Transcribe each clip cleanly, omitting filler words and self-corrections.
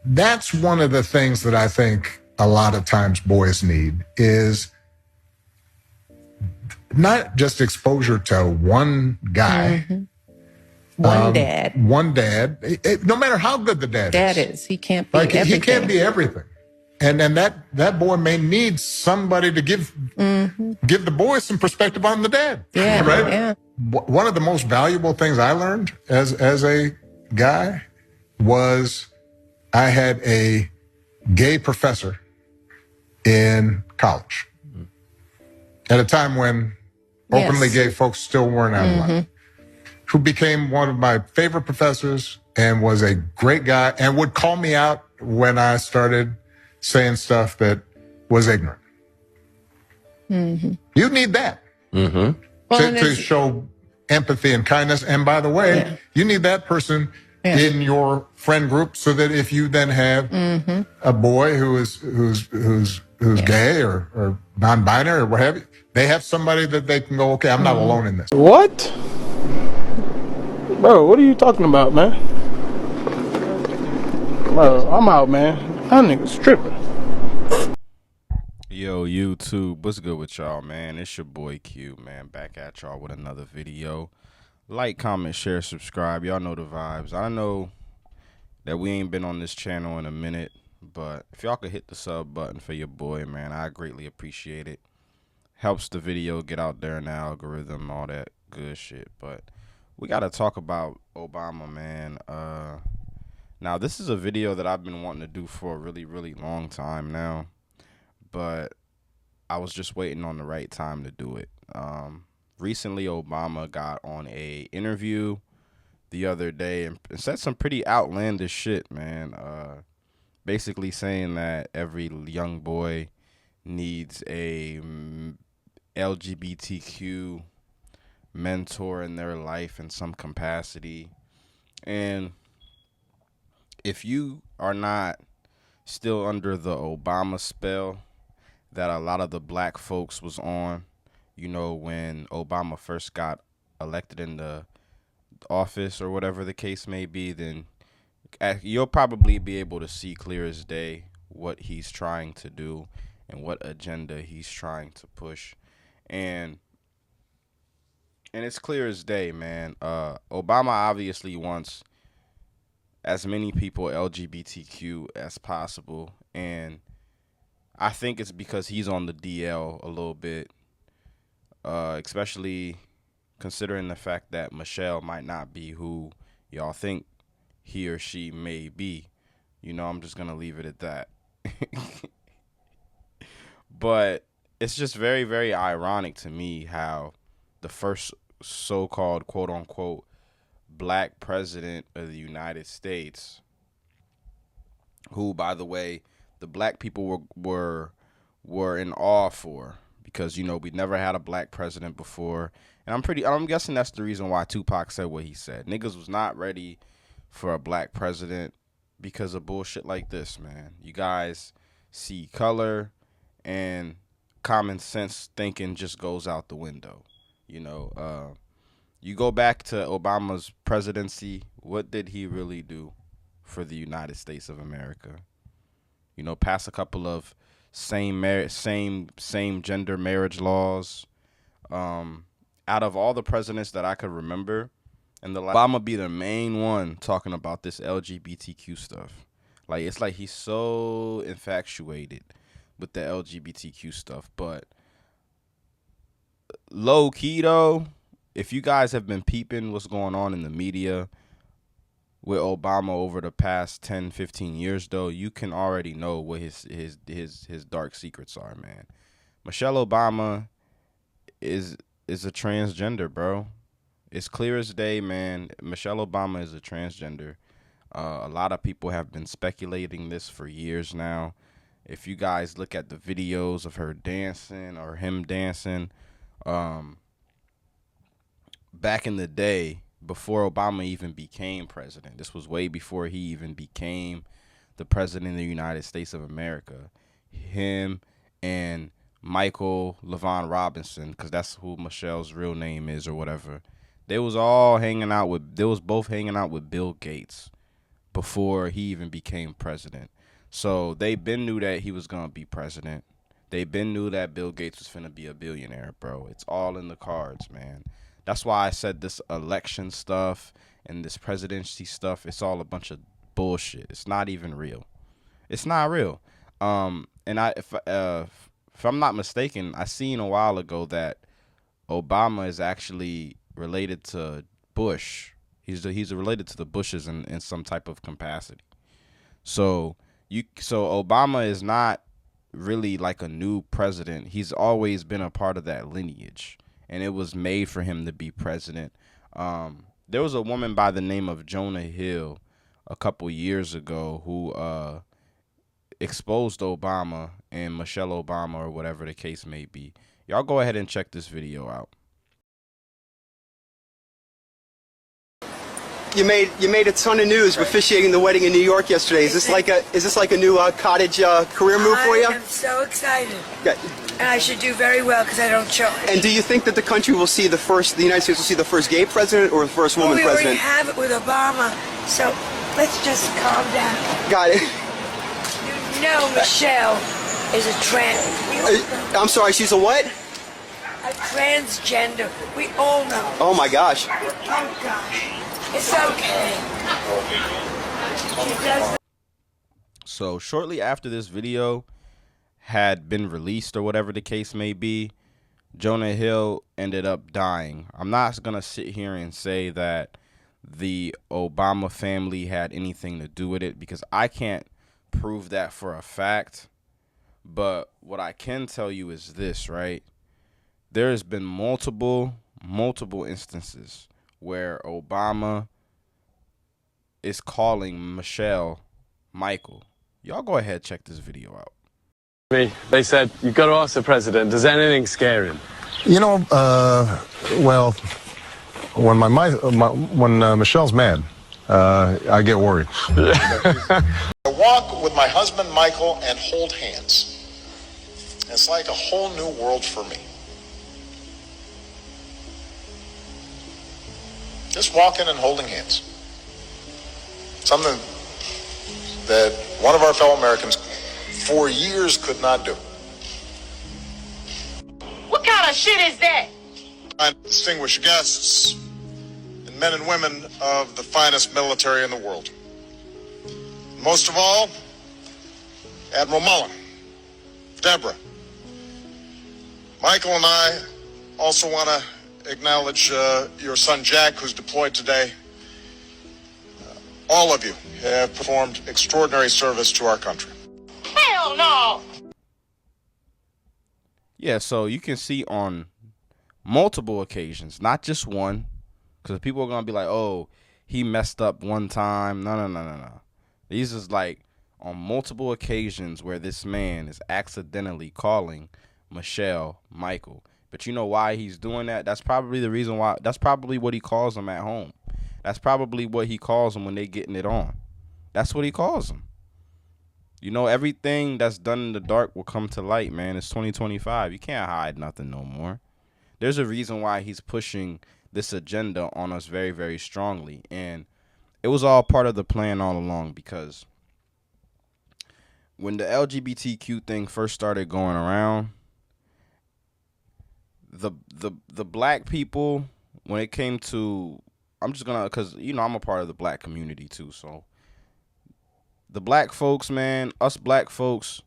that's one of the things that I think a lot of times boys need is not just exposure to one guy. One dad. One dad. No matter how good the dad is. He can't be like, everything. he can't be everything. And then that boy may need somebody to give the boy some perspective on the dad. Yeah, right? yeah. One of the most valuable things I learned as a guy was I had a gay professor in college at a time when openly gay folks still weren't out of line, who became one of my favorite professors and was a great guy and would call me out when I started saying stuff that was ignorant. You need that to show empathy and kindness. And by the way, you need that person in your friend group so that if you then have a boy who's gay or non-binary or what have you, they have somebody that they can go, okay, I'm not alone in this. What? Bro, what are you talking about, man? Bro, I'm out, man. That nigga's tripping. Yo, YouTube, what's good with y'all, man? It's your boy Q, man, back at y'all with another video. Like, comment, share, subscribe. Y'all know the vibes. I know that we ain't been on this channel in a minute, but if y'all could hit the sub button for your boy, man, I greatly appreciate it. Helps the video get out there in the algorithm, all that good shit. But we got to talk about Obama, man. Now, this is a video that I've been wanting to do for a really, really long time now, but I was just waiting on the right time to do it. Recently, Obama got on a interview the other day and said some pretty outlandish shit, man. Basically saying that every young boy needs a LGBTQ mentor in their life in some capacity. And if you are not still under the Obama spell that a lot of the black folks was on, you know, when Obama first got elected in the office or whatever the case may be, then you'll probably be able to see clear as day what he's trying to do and what agenda he's trying to push. And it's clear as day, man. Obama obviously wants as many people LGBTQ as possible, and I think it's because he's on the DL a little bit, especially considering the fact that Michelle might not be who y'all think he or she may be. You know, I'm just going to leave it at that. But it's just very, very ironic to me how the first so-called quote-unquote black president of the United States, who, by the way, the black people were in awe for, because, you know, we never had a black president before. And I'm guessing that's the reason why Tupac said what he said. Niggas was not ready for a black president because of bullshit like this, man. You guys see color and common sense thinking just goes out the window. You know, you go back to Obama's presidency, what did he really do for the United States of America? You know, pass a couple of same gender marriage laws. Out of all the presidents that I could remember, and Obama be the main one talking about this LGBTQ stuff. Like, it's like he's so infatuated with the LGBTQ stuff. But low key though, if you guys have been peeping what's going on in the media with Obama over the past 10, 15 years, though, you can already know what his dark secrets are, man. Michelle Obama is a transgender, bro. It's clear as day, man. Michelle Obama is a transgender. A lot of people have been speculating this for years now. If you guys look at the videos of her dancing or him dancing, back in the day, before Obama even became president, this was way before he even became the president of the United States of America, him and Michael LaVaughn Robinson, because that's who Michelle's real name is or whatever, they was both hanging out with Bill Gates before he even became president. So they been knew that he was gonna be president. They been knew that Bill Gates was finna be a billionaire, bro. It's all in the cards, man. That's why I said this election stuff and this presidency stuff, it's all a bunch of bullshit. It's not even real. It's not real. And if I'm not mistaken, I seen a while ago that Obama is actually related to Bush. He's related to the Bushes in some type of capacity. So Obama is not really like a new president. He's always been a part of that lineage, and it was made for him to be president. There was a woman by the name of Jonah Hill a couple years ago who exposed Obama and Michelle Obama, or whatever the case may be. Y'all go ahead and check this video out. You made a ton of news officiating the wedding in New York yesterday. Is this like a new cottage career move for you? I am so excited. Yeah. And I should do very well because I don't charge. And do you think that the country will see the United States will see the first gay president or the first woman we president? already have it with Obama, so let's just calm down. Got it. You know Michelle is a trans. I'm sorry, she's a what? A transgender. We all know. Oh my gosh. Oh gosh. It's okay. She does. So shortly after this video had been released, or whatever the case may be, Jonah Hill ended up dying. I'm not going to sit here and say that the Obama family had anything to do with it, because I can't prove that for a fact. But what I can tell you is this, right? There has been multiple instances where Obama is calling Michelle Michael. Y'all go ahead, check this video out. They said, you've got to ask the president, does anything scare him? You know, well, when when Michelle's mad, I get worried. I walk with my husband Michael and hold hands. It's like a whole new world for me. Just walking and holding hands. Something that one of our fellow Americans for years could not do. What kind of shit is that? Distinguished guests and men and women of the finest military in the world. Most of all, Admiral Mullen, Deborah. Michael and I also want to acknowledge your son Jack, who's deployed today. All of you have performed extraordinary service to our country. Hell no! Yeah, so you can see on multiple occasions, not just one, because people are going to be like, oh, he messed up one time. No. These is like on multiple occasions where this man is accidentally calling Michelle Michael. But you know why he's doing that? That's probably the reason why. That's probably what he calls them at home. That's probably what he calls them when they getting it on. That's what he calls them. You know, everything that's done in the dark will come to light, man. It's 2025. You can't hide nothing no more. There's a reason why he's pushing this agenda on us very, very strongly. And it was all part of the plan all along, because when the LGBTQ thing first started going around, the black people, when it came to, I'm just gonna, because you know I'm a part of the black community too, so the black folks, man, us black folks,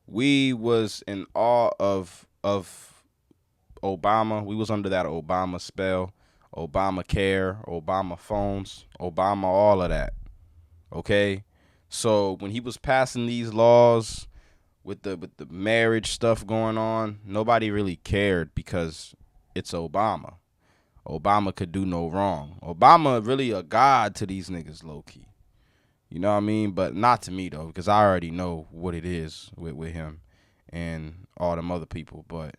we was in awe of Obama. We was under that Obama spell, Obamacare, Obama phones, Obama, all of that. Okay, so when he was passing these laws with the marriage stuff going on, nobody really cared, because it's Obama. Obama could do no wrong. Obama really a god to these niggas, low key. You know what I mean? But not to me though, because I already know what it is with him and all them other people. But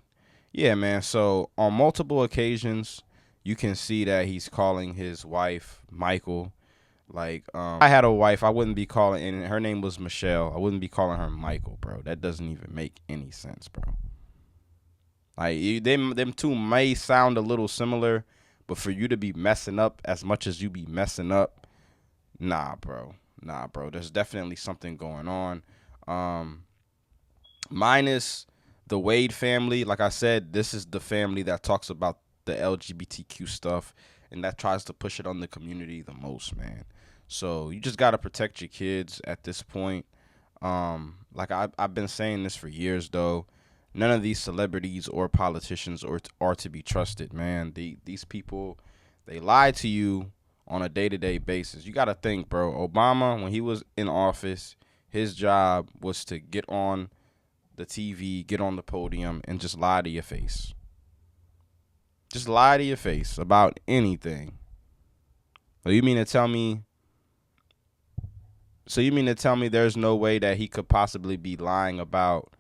yeah, man. So on multiple occasions, you can see that he's calling his wife Michael. Like, I had a wife, I wouldn't be calling, and her name was Michelle. I wouldn't be calling her Michael, bro. That doesn't even make any sense, bro. Like, them two may sound a little similar, but for you to be messing up as much as you be messing up, nah, bro. Nah, bro. There's definitely something going on. Minus the Wade family, like I said, this is the family that talks about the LGBTQ stuff and that tries to push it on the community the most, man. So you just gotta protect your kids at this point. Like I've been saying this for years, though. None of these celebrities or politicians are to be trusted, man. These people, they lie to you on a day-to-day basis. You gotta think, bro. Obama, when he was in office, his job was to get on the TV, get on the podium, and just lie to your face. Just lie to your face about anything. So you mean to tell me? So you mean to tell me there's no way that he could possibly be lying about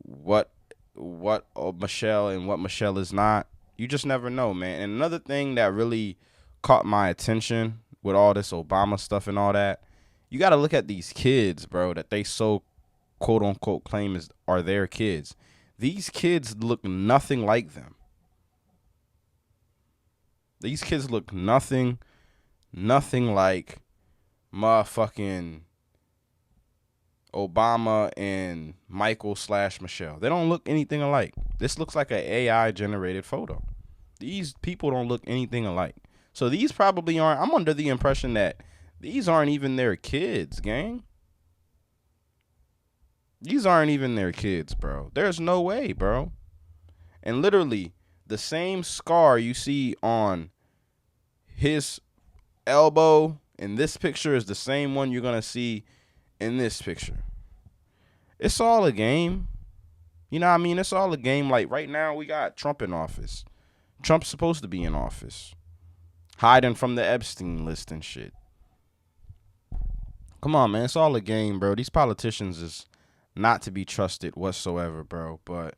what Michelle and what Michelle is not? You just never know, man. And another thing that really caught my attention with all this Obama stuff and all that, you got to look at these kids, bro, that they so quote unquote claim are their kids. These kids look nothing like them. These kids look nothing like motherfucking Obama and Michael/Michelle. They don't look anything alike. This looks like an AI generated photo. These people don't look anything alike. So these probably aren't. I'm under the impression that these aren't even their kids, gang. These aren't even their kids, bro. There's no way, bro. And literally, the same scar you see on his elbow in this picture is the same one you're going to see in this picture. It's all a game. You know what I mean? It's all a game. Like right now, we got Trump in office. Trump's supposed to be in office, hiding from the Epstein list and shit. Come on, man. It's all a game, bro. These politicians is not to be trusted whatsoever, bro. But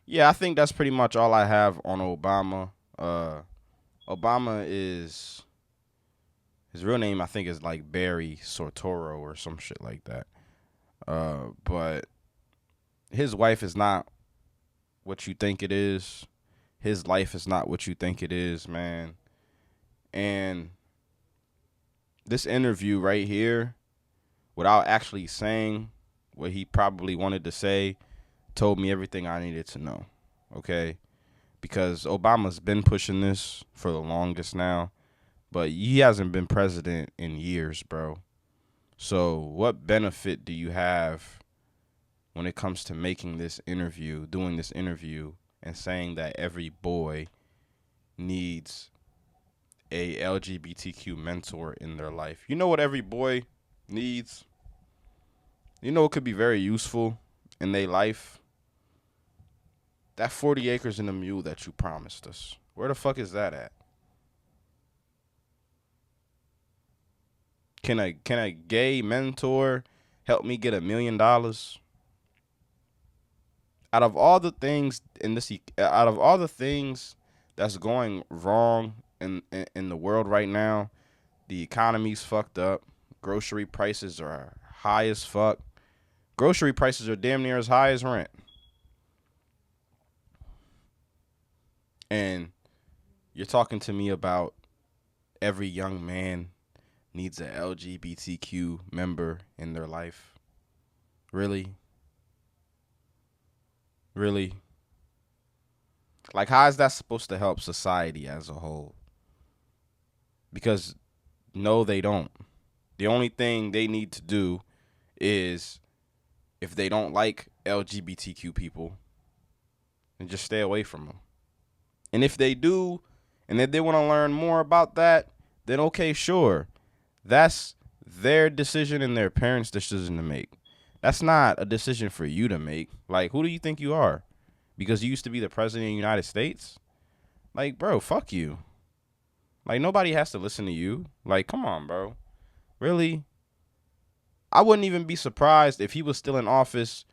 yeah, I think that's pretty much all I have on Obama. Obama is, his real name I think is like Barry Soetoro or some shit like that. But his wife is not what you think it is. His life is not what you think it is, man. And this interview right here, without actually saying what he probably wanted to say, told me everything I needed to know, okay? Because Obama's been pushing this for the longest now, but he hasn't been president in years, bro. So what benefit do you have when it comes to making this interview, doing this interview, and saying that every boy needs a LGBTQ mentor in their life? You know what every boy needs? You know it could be very useful in their life? That 40 acres and a mule that you promised us. Where the fuck is that at? Can a gay mentor help me get $1 million? Out of all the things that's going wrong in the world right now, the economy's fucked up. Grocery prices are high as fuck. Grocery prices are damn near as high as rent. And you're talking to me about every young man needs a LGBTQ member in their life. Really? Really? Like, how is that supposed to help society as a whole? Because, no, they don't. The only thing they need to do is, if they don't like LGBTQ people, then just stay away from them. And if they do, and if they want to learn more about that, then okay, sure. That's their decision and their parents' decision to make. That's not a decision for you to make. Like, who do you think you are? Because you used to be the president of the United States? Like, bro, fuck you. Like, nobody has to listen to you. Like, come on, bro. Really? I wouldn't even be surprised if he was still in office.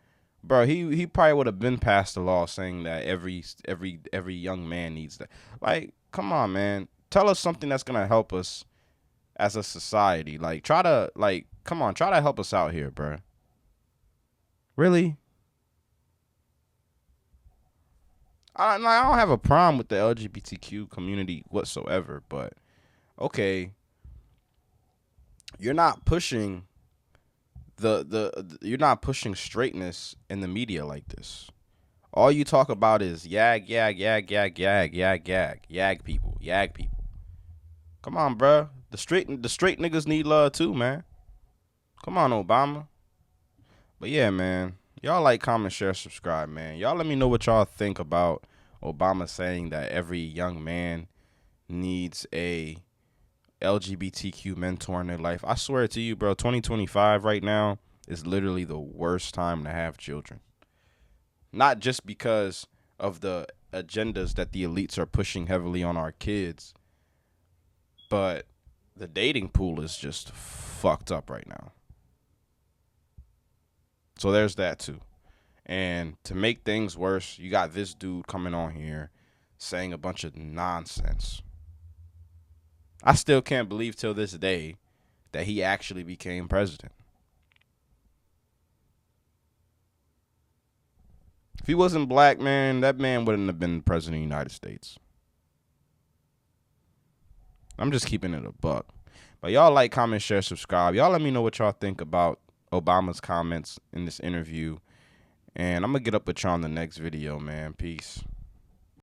Bro, he probably would have been passed a law saying that every young man needs that. Like, come on, man. Tell us something that's gonna help us as a society. Like, come on, try to help us out here, bro. Really? I don't have a problem with the LGBTQ community whatsoever, but okay. you're not pushing you're not pushing straightness in the media like this. All you talk about is yag people. Come on, bruh. The straight niggas need love too, man. Come on, Obama. But yeah, man. Y'all like, comment, share, subscribe, man. Y'all let me know what y'all think about Obama saying that every young man needs a LGBTQ mentor in their life. I swear to you, bro, 2025 right now is literally the worst time to have children. Not just because of the agendas that the elites are pushing heavily on our kids, but the dating pool is just fucked up right now. So there's that too. And to make things worse, you got this dude coming on here saying a bunch of nonsense. I still can't believe till this day that he actually became president. If he wasn't black, man, that man wouldn't have been president of the United States. I'm just keeping it a buck. But y'all like, comment, share, subscribe. Y'all let me know what y'all think about Obama's comments in this interview. And I'm going to get up with y'all in the next video, man. Peace.